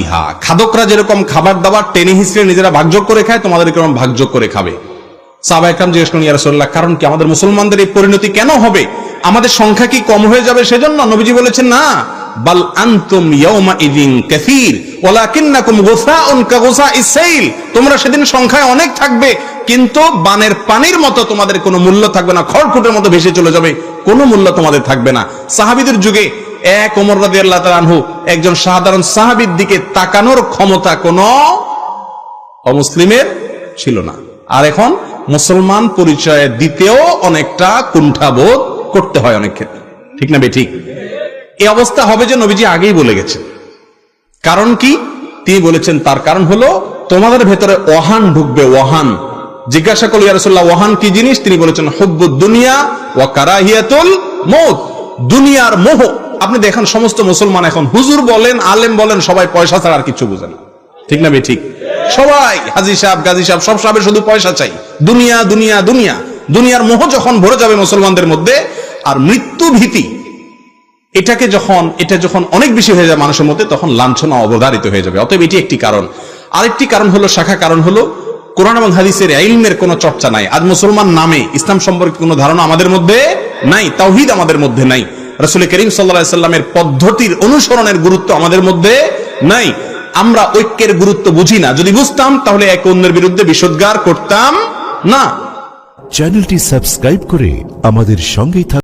ইহা খাদকরা যেরকম খাবার দাবার টেনে হিসেবে নিজেরা ভাগযোগ করে খায়, তোমাদের এরকম ভাগযোগ করে খাবে। সাহাবা একরাম জিজ্ঞেস করেন, ইয়া রাসূলুল্লাহ, কারণ কি? আমাদের মুসলমানদের এই পরিণতি কেন হবে? আমাদের সংখ্যা কি কম হয়ে যাবে সেজন্য? নবীজি বলেছেন, না, বাল আনতুম ইয়াউমা ইযিন কাসীর ওয়ালাকিন্নাকুম গুসাউন কাগুসাইস সাইল। তোমরা সেদিন সংখ্যায় অনেক থাকবে, কিন্তু বানের পানির মতো তোমাদের কোনো মূল্য থাকবে না, খড়কুটের মতো ভেসে চলে যাবে, কোনো মূল্য তোমাদের থাকবে না। সাহাবীদের যুগে এক ওমর রাদিয়াল্লাহু তাআলা আনহু একজন সাধারণ সাহাবীর দিকে তাকানোর ক্ষমতা কোন অমুসলিমের ছিল না। আর এখন মুসলমান পরিচয় দিতেও অনেকটা কুণ্ঠাবোধ করতে হয় অনেক ক্ষেত্রে, ঠিক না বেঠিক? এই অবস্থা হবে যে নবীজি আগেই বলে গেছেন। কারণ কি? তিনি বলেছেন তার কারণ হলো তোমাদের ভেতরে ওহান ঢুকবে। ওহান জিজ্ঞাসা করল, ইয়া রাসূলুল্লাহ, ওহান কি জিনিস? তিনি বলেছেন, হুব্বুদ দুনিয়া ওয়া কারাহিয়াতুল মউত। দুনিয়ার মোহ। আপনি দেখেন সমস্ত মুসলমান এখন, হুজুর বলেন, আলেম বলেন, সবাই পয়সা ছাড়া আর কিছু বুঝে না, ঠিক না বেঠিক? সবাই হাজী সাহেব, গাজী সাহেব, সব সাহেবের শুধু পয়সা চাই, দুনিয়া দুনিয়া দুনিয়া। দুনিয়ার মোহ যখন ভরে যাবে মুসলমানদের মধ্যে, আর মৃত্যু ভীতি এটা যখন অনেক বেশি হয়ে যায় মানুষের মধ্যে, তখন লাঞ্ছনা অবধারিত হয়ে যাবে। অতএব এটি একটি কারণ। আরেকটি কারণ হলো, শাখা কারণ হলো, কোরআন এবং হাদিসের ইলমের কোনো চর্চা নাই। আজ মুসলমান নামে ইসলাম সম্পর্কে কোনো ধারণা আমাদের মধ্যে নাই, তাওহীদ আমাদের মধ্যে নাই, রাসূল করিম সাল্লাল্লাহু আলাইহি সাল্লামের পদ্ধতির অনুসরণের গুরুত্ব আমাদের মধ্যে নাই। আমরা ঐক্যের গুরুত্ব বুঝি না। যদি বুঝতাম তাহলে এক অন্যের বিরুদ্ধে বিষোদ্গার করতাম না। চ্যানেলটি সাবস্ক্রাইব করে আমাদের সঙ্গেই থাকুন।